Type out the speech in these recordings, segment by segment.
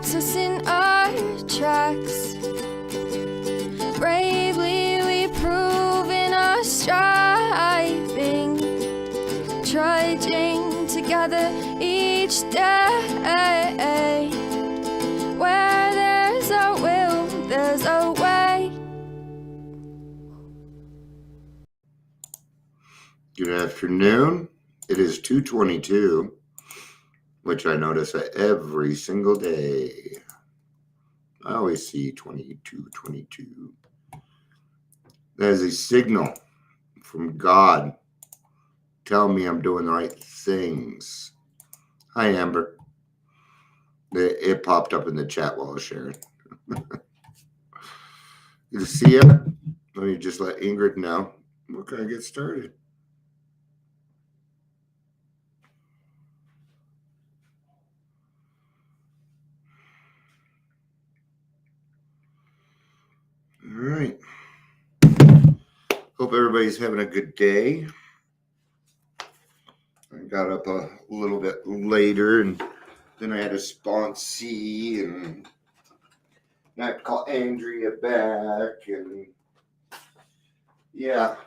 stops us in our tracks. Bravely we prove in our striving, trudging together each day. Where there's a will, there's a way. Good afternoon. It is 2:22, which I notice every single day. I always see 22:22. That is a signal from God telling me I'm doing the right things. Hi, Amber. It popped up in the chat while I was sharing. Good to see you. Let me just let Ingrid know. We're going to get started. All right. Hope everybody's having a good day. I got up a little bit later, and then I had a sponsee, and I have to call Andrea back, and yeah,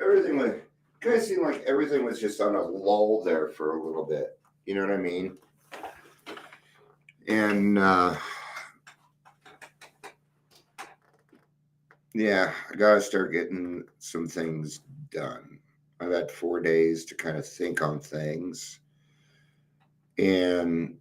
everything was kind of seemed like everything was just on a lull there for a little bit. You know what I mean? And yeah, I gotta start getting some things done. I've had 4 days to kind of think on things, and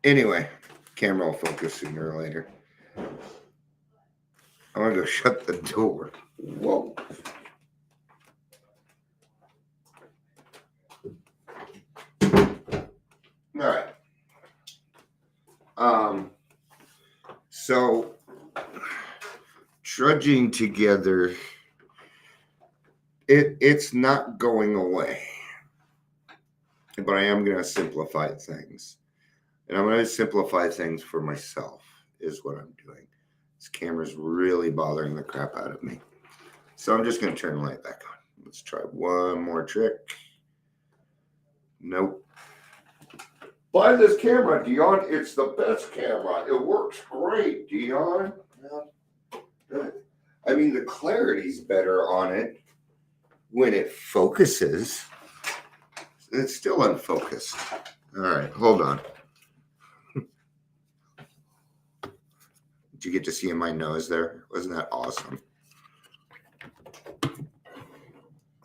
anyway, camera will focus sooner or later. I want to go shut the door. Whoa. All right. So trudging together, it's not going away, but I am going to simplify things, and I'm going to simplify things for myself is what I'm doing. This camera's really bothering the crap out of me, so I'm just going to turn the light back on. Let's try one more trick. Nope. Buy this camera, Dion. It's the best camera. It works great, Dion. Good. I mean, the clarity's better on it when it focuses. It's still unfocused. All right, hold on. Did you get to see my nose there? Wasn't that awesome?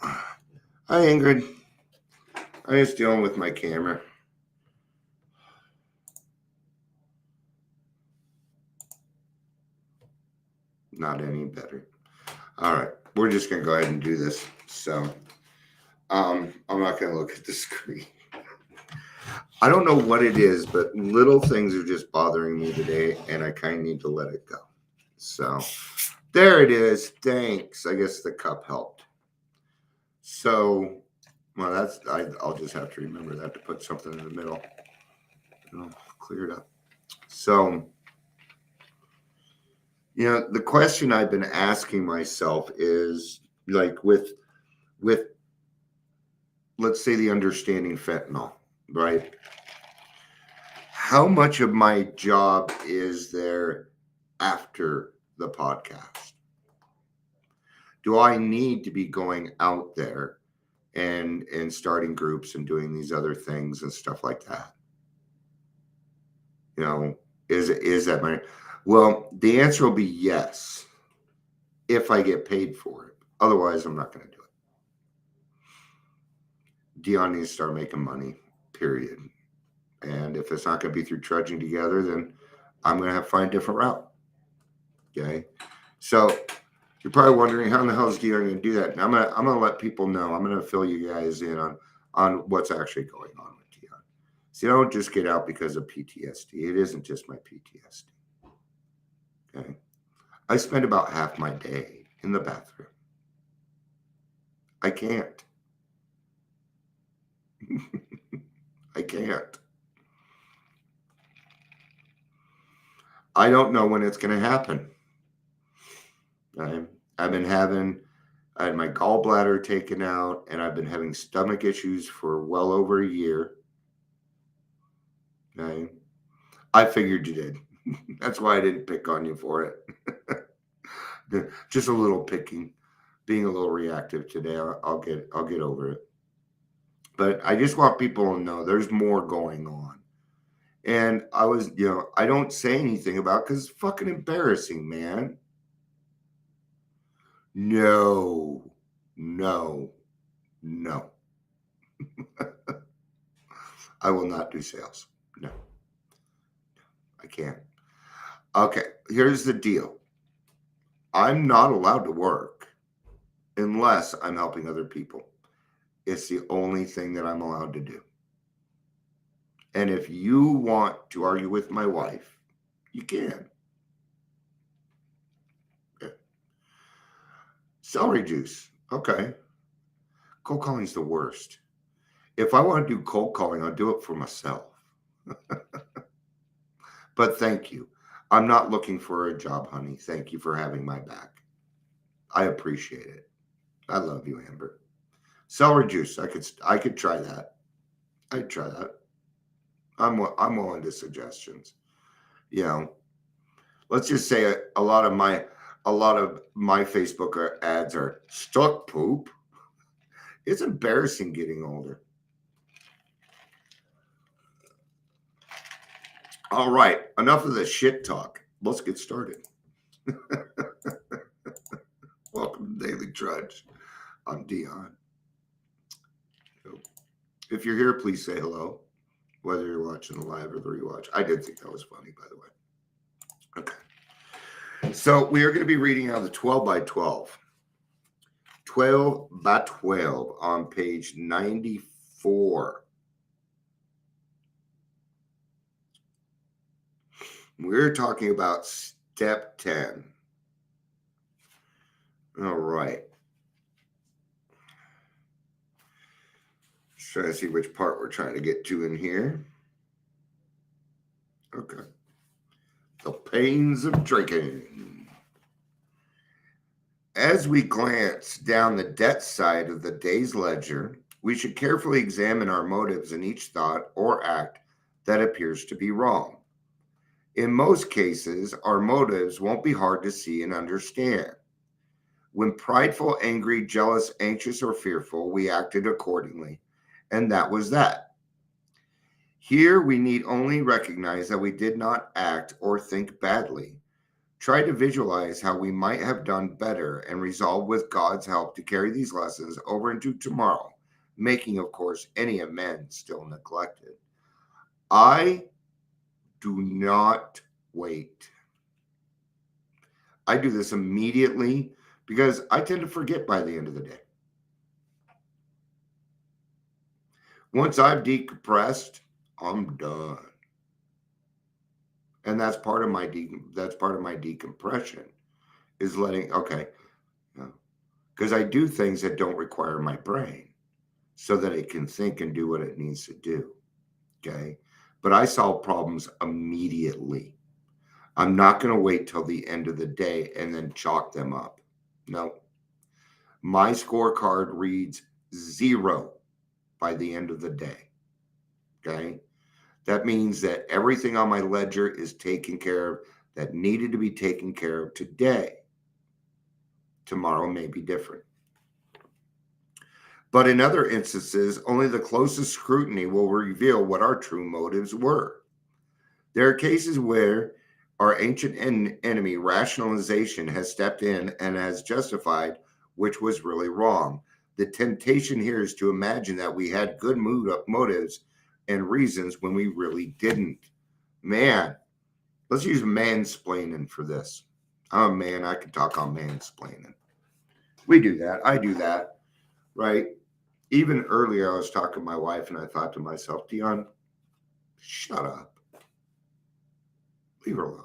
Hi, Ingrid. I'm just dealing with my camera. Not any better. All right, we're just going to go ahead and do this. So I'm not going to look at the screen. I don't know what it is, but little things are just bothering me today, and I kind of need to let it go. So there it is. Thanks. I guess the cup helped. So, well, I'll just have to remember that to put something in the middle. I'll clear it up. So, you know, the question I've been asking myself is, like, with let's say the understanding fentanyl, right? How much of my job is there after the podcast? Do I need to be going out there and starting groups and doing these other things and stuff like that? You know, is that my... Well, the answer will be yes, if I get paid for it. Otherwise, I'm not going to do it. Dion needs to start making money, period. And if it's not going to be through trudging together, then I'm going to have to find a different route. Okay. So you're probably wondering, how in the hell is Dion going to do that? And I'm going to let people know. I'm going to fill you guys in on what's actually going on with Dion. See, I don't just get out because of PTSD. It isn't just my PTSD. Okay. I spend about half my day in the bathroom. I can't. I can't. I don't know when it's going to happen. I've been having I had my gallbladder taken out, and I've been having stomach issues for well over a year. Okay. I figured you did. That's why I didn't pick on you for it. Just a little picking, being a little reactive today. I'll get over it. But I just want people to know there's more going on. And I don't say anything about it because it's fucking embarrassing, man. No. I will not do sales. No, I can't. Okay, here's the deal. I'm not allowed to work unless I'm helping other people. It's the only thing that I'm allowed to do. And if you want to argue with my wife, you can. Yeah. Celery juice. Okay. Cold calling is the worst. If I want to do cold calling, I'll do it for myself. But thank you. I'm not looking for a job, honey. Thank you for having my back. I appreciate it. I love you, Amber. Celery juice. I could try that. I'd try that. I'm willing to suggestions. Let's just say a lot of my Facebook ads are stuck poop. It's embarrassing getting older. All right, enough of the shit talk. Let's get started. Welcome to Daily Trudge. I'm Dion. If you're here, please say hello, whether you're watching the live or the rewatch. I did think that was funny, by the way. Okay. So we are going to be reading out of the 12 by 12. 12 by 12 on page 94. We're talking about step 10. All right. Just trying to see which part we're trying to get to in here. Okay. The pains of drinking. As we glance down the debt side of the day's ledger, we should carefully examine our motives in each thought or act that appears to be wrong. In most cases, our motives won't be hard to see and understand. When prideful, angry, jealous, anxious, or fearful, we acted accordingly, and that was that. Here, we need only recognize that we did not act or think badly. Try to visualize how we might have done better and resolve with God's help to carry these lessons over into tomorrow, making, of course, any amends still neglected. I do not wait. I do this immediately because I tend to forget by the end of the day. Once I've decompressed, I'm done. And that's part of my decompression is letting, because I do things that don't require my brain so that it can think and do what it needs to do. Okay. But I solve problems immediately. I'm not going to wait till the end of the day and then chalk them up. No. My scorecard reads 0 by the end of the day. Okay. That means that everything on my ledger is taken care of that needed to be taken care of today. Tomorrow may be different. But in other instances, only the closest scrutiny will reveal what our true motives were. There are cases where our ancient enemy rationalization has stepped in and has justified which was really wrong. The temptation here is to imagine that we had good motives and reasons when we really didn't. Man, let's use mansplaining for this. I'm a man. I can talk on mansplaining. We do that. I do that, right? Even earlier, I was talking to my wife and I thought to myself, Dion, shut up. Leave her alone.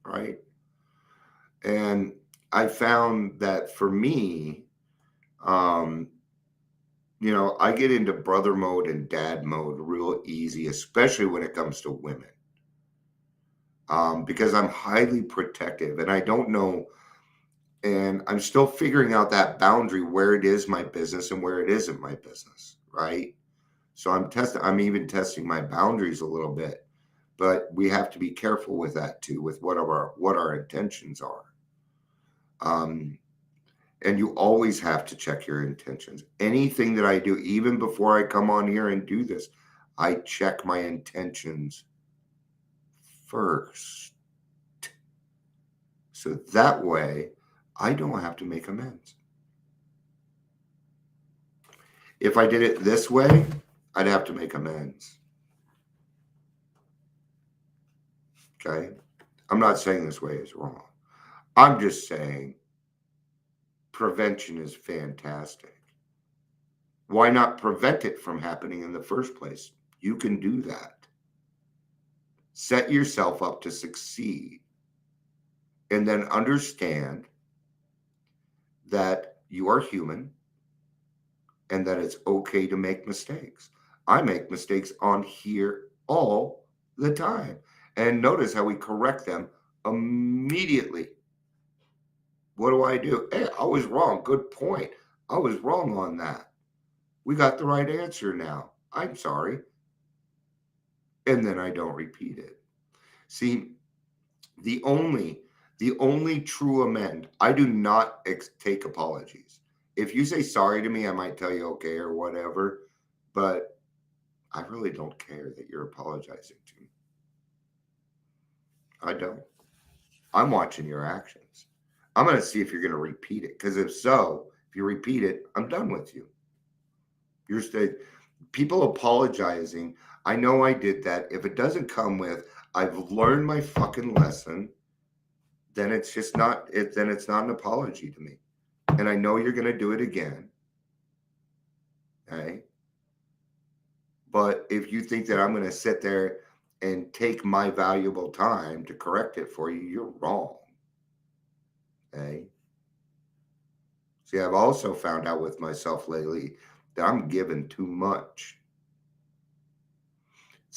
Right? And I found that for me, I get into brother mode and dad mode real easy, especially when it comes to women. Because I'm highly protective and I don't know, I don't know if it's because I'm a man or if it's because I'm a dad. I don't know. But I know that And I'm still figuring out that boundary where it is my business and where it isn't my business, right? So I'm even testing my boundaries a little bit. But we have to be careful with that too, with what our intentions are. And you always have to check your intentions. Anything that I do, even before I come on here and do this, I check my intentions first. So that way, I don't have to make amends. If I did it this way, I'd have to make amends. Okay? I'm not saying this way is wrong. I'm just saying prevention is fantastic. Why not prevent it from happening in the first place? You can do that. Set yourself up to succeed. And then understand that you are human and that it's okay to make mistakes. I make mistakes on here all the time. And notice how we correct them immediately. What do? Hey, I was wrong. Good point. I was wrong on that. We got the right answer now. I'm sorry. And then I don't repeat it. See, the only true amend, I do not take apologies. If you say sorry to me, I might tell you okay or whatever, but I really don't care that you're apologizing to me. I don't. I'm watching your actions. I'm going to see if you're going to repeat it, because if you repeat it, I'm done with you. You're people apologizing. I know I did that. If it doesn't come with, I've learned my fucking lesson, then it's just not it. Then it's not an apology to me. And I know you're going to do it again. Okay. But if you think that I'm going to sit there and take my valuable time to correct it for you, you're wrong. Okay. See, I've also found out with myself lately that I'm giving too much.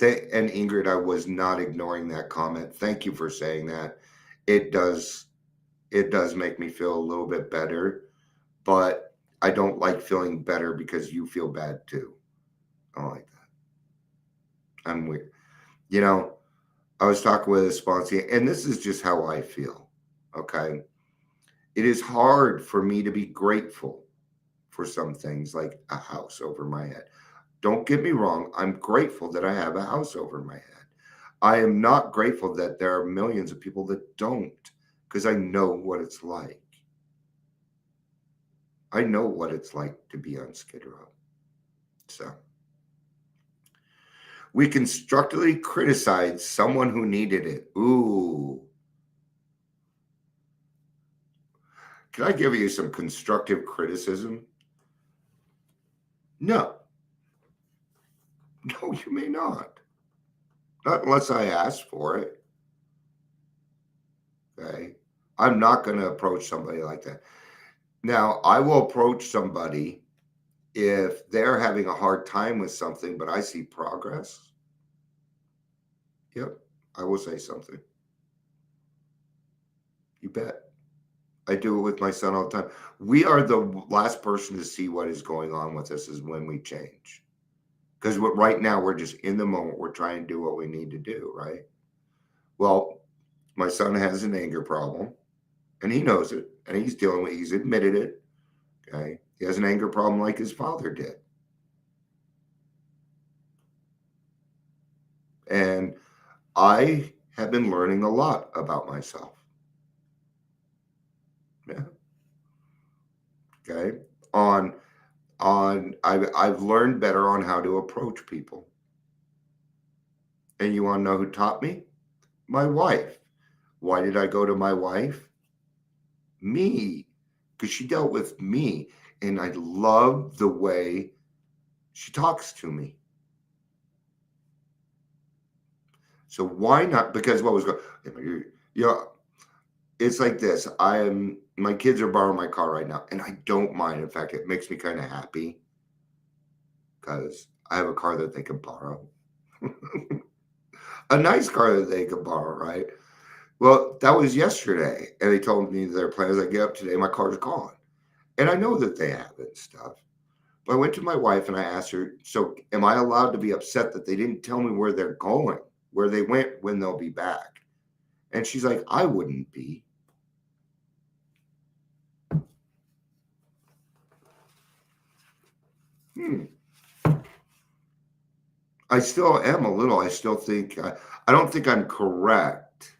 And Ingrid, I was not ignoring that comment. Thank you for saying that. It does make me feel a little bit better, but I don't like feeling better because you feel bad too. I don't like that. I'm weird. I was talking with a sponsor, and this is just how I feel. Okay. It is hard for me to be grateful for some things like a house over my head. Don't get me wrong. I'm grateful that I have a house over my head. I am not grateful that there are millions of people that don't, because I know what it's like. I know what it's like to be on Skid Row. So we constructively criticize someone who needed it. Ooh. Can I give you some constructive criticism? No. No, you may not. Not unless I ask for it. Okay. I'm not going to approach somebody like that. Now, I will approach somebody if they're having a hard time with something, but I see progress. Yep, I will say something. You bet. I do it with my son all the time. We are the last person to see what is going on with us is when we change. Because right now we're just in the moment. We're trying to do what we need to do, right? Well, my son has an anger problem, and he knows it, and he's dealing with it. He's admitted it. Okay. He has an anger problem like his father did. And I have been learning a lot about myself. Yeah. Okay. I've learned better on how to approach people. And you want to know who taught me? My wife. Why did I go to my wife? Me. Because she dealt with me. And I love the way she talks to me. So why not? Because what was going, it's like this. My kids are borrowing my car right now, and I don't mind. In fact, it makes me kind of happy because I have a car that they can borrow. A nice car that they can borrow, right? Well, that was yesterday, and they told me their plans. I get up today, my car's gone. And I know that they have it and stuff. But I went to my wife and I asked her, so am I allowed to be upset that they didn't tell me where they're going, where they went, when they'll be back? And she's like, I wouldn't be. I still am a little. I still think, I don't think I'm correct,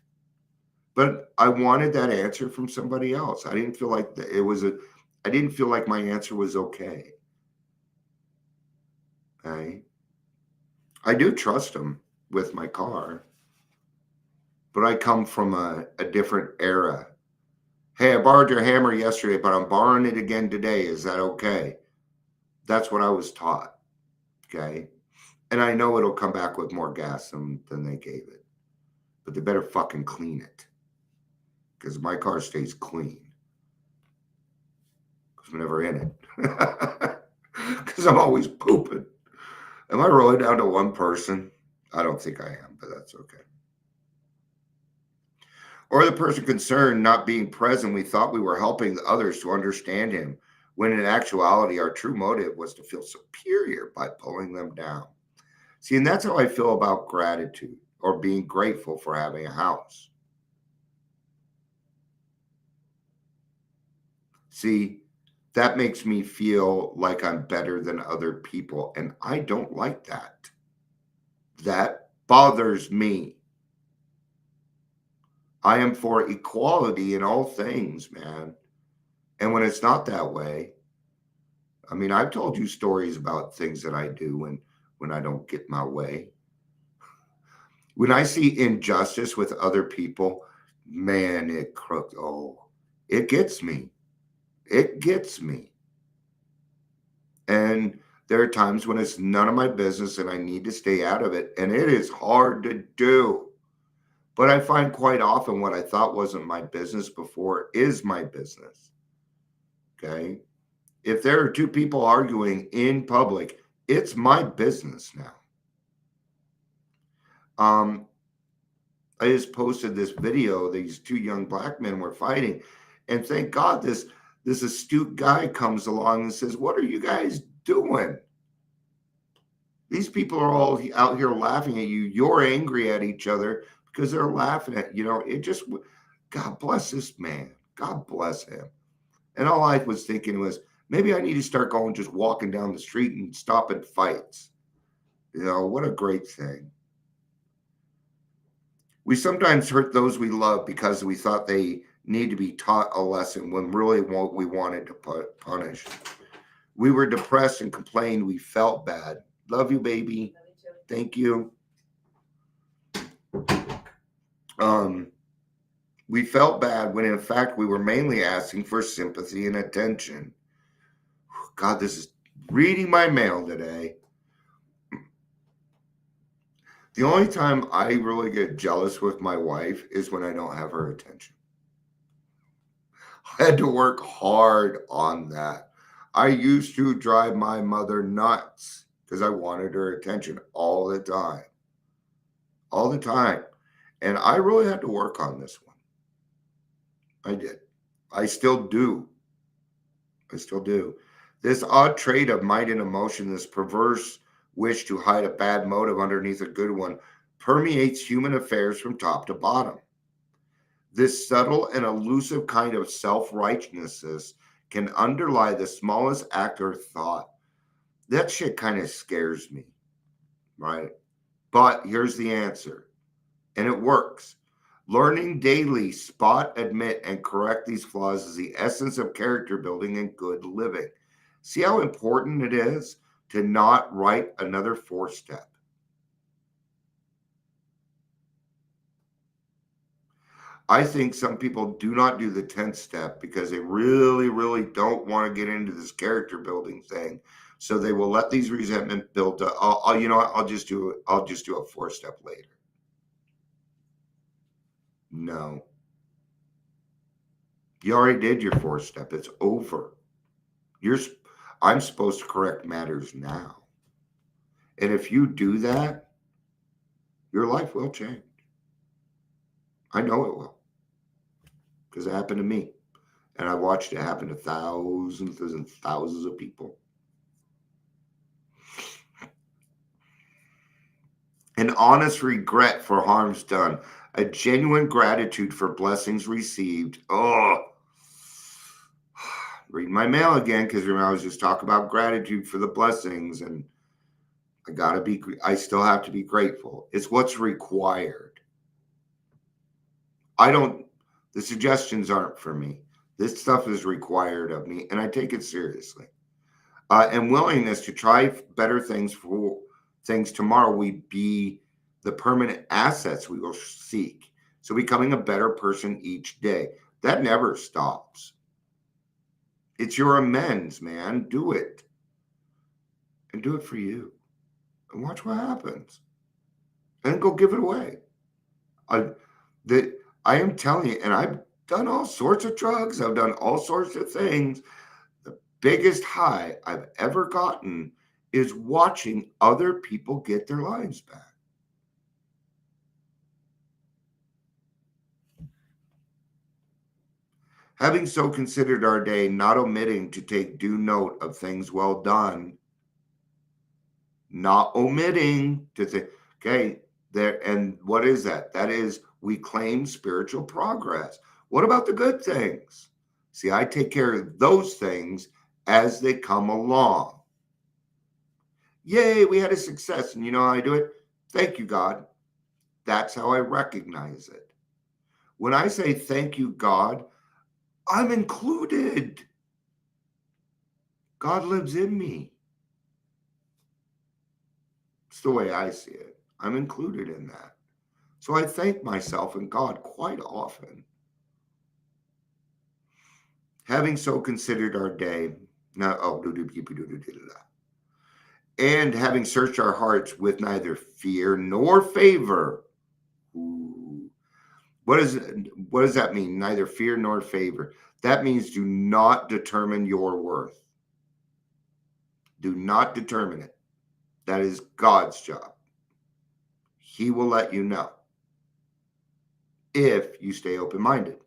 but I wanted that answer from somebody else. I didn't feel like I didn't feel like my answer was okay. Okay. I do trust them with my car, but I come from a different era. Hey, I borrowed your hammer yesterday, but I'm borrowing it again today. Is that okay? That's what I was taught. Okay. And I know it'll come back with more gas than they gave it, but they better fucking clean it, because my car stays clean because I'm never in it, because I'm always pooping. Am I really down to one person? I don't think I am, but that's okay. Or the person concerned not being present, we thought we were helping the others to understand him, when in actuality, our true motive was to feel superior by pulling them down. See, and that's how I feel about gratitude or being grateful for having a house. See, that makes me feel like I'm better than other people, and I don't like that. That bothers me. I am for equality in all things, man. And when it's not that way, I mean, I've told you stories about things that I do when I don't get my way. When I see injustice with other people, man, it gets me. It gets me. And there are times when it's none of my business and I need to stay out of it. And it is hard to do. But I find quite often what I thought wasn't my business before is my business. Okay. If there are two people arguing in public, it's my business now. I just posted this video. These two young black men were fighting, and thank God this astute guy comes along and says, "What are you guys doing? These people are all out here laughing at you. You're angry at each other because they're laughing at you." It just, God bless this man. God bless him. And all I was thinking was, maybe I need to start going, just walking down the street and stopping fights. What a great thing. We sometimes hurt those we love because we thought they need to be taught a lesson when really what we wanted to punish. We were depressed and complained. We felt bad. Love you, baby. Thank you. We felt bad when in fact we were mainly asking for sympathy and attention. God, this is reading my mail today. The only time I really get jealous with my wife is when I don't have her attention. I had to work hard on that. I used to drive my mother nuts because I wanted her attention all the time. All the time. And I really had to work on this one. I did. I still do. This odd trait of mind and emotion, this perverse wish to hide a bad motive underneath a good one, permeates human affairs from top to bottom. This subtle and elusive kind of self-righteousness can underlie the smallest act or thought. That shit kind of scares me, right? But here's the answer, and it works. Learning daily, spot, admit, and correct these flaws is the essence of character building and good living. See how important it is to not write another 4-step. I think some people do not do the 10th step because they really, really don't want to get into this character building thing. So they will let these resentment build up. I'll just do a 4-step later. No. You already did your 4-step. It's over. I'm supposed to correct matters now. And if you do that, your life will change. I know it will. because it happened to me. And I watched it happen to thousands and thousands of people. An honest regret for harms done. A genuine gratitude for blessings received. Oh, read my mail again, because I was just talking about gratitude for the blessings, and I still have to be grateful. It's what's required. The suggestions aren't for me. This stuff is required of me, and I take it seriously. And willingness to try better things tomorrow, we be the permanent assets we will seek. So becoming a better person each day. That never stops. It's your amends, man. Do it. And do it for you. And watch what happens. And go give it away. I am telling you, and I've done all sorts of drugs. I've done all sorts of things. The biggest high I've ever gotten is watching other people get their lives back. Having so considered our day, not omitting to take due note of things well done, not omitting to think, okay, there, and what is that? That is, we claim spiritual progress. What about the good things? See, I take care of those things as they come along. Yay, we had a success. And you know how I do it? Thank you, God. That's how I recognize it. When I say thank you, God, I'm included. God lives in me. It's the way I see it. I'm included in that. So I thank myself and God quite often. Having so considered our day, and having searched our hearts with neither fear nor favor. Ooh. What does that mean? Neither fear nor favor. That means do not determine your worth. Do not determine it. That is God's job. He will let you know if you stay open-minded.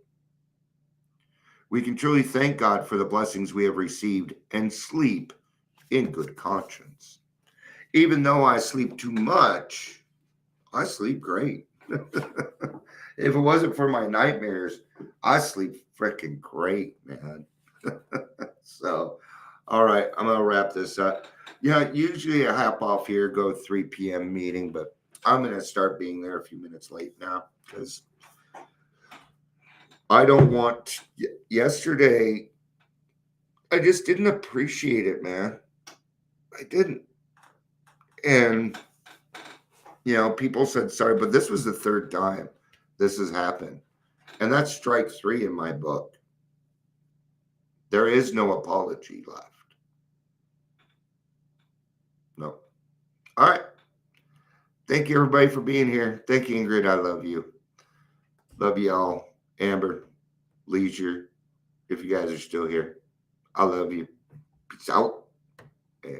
We can truly thank God for the blessings we have received and sleep in good conscience. Even though I sleep too much, I sleep great. If it wasn't for my nightmares, I sleep freaking great, man. So, all right, I'm going to wrap this up. Yeah, usually I hop off here, go 3 p.m. meeting, but I'm going to start being there a few minutes late now because I don't want. Yesterday, I just didn't appreciate it, man. I didn't. And, people said sorry, but this was the third time this has happened. And that's strike 3 in my book. There is no apology left. No. All right. Thank you, everybody, for being here. Thank you, Ingrid. I love you. Love you all. Amber, Leisure, if you guys are still here. I love you. Peace out.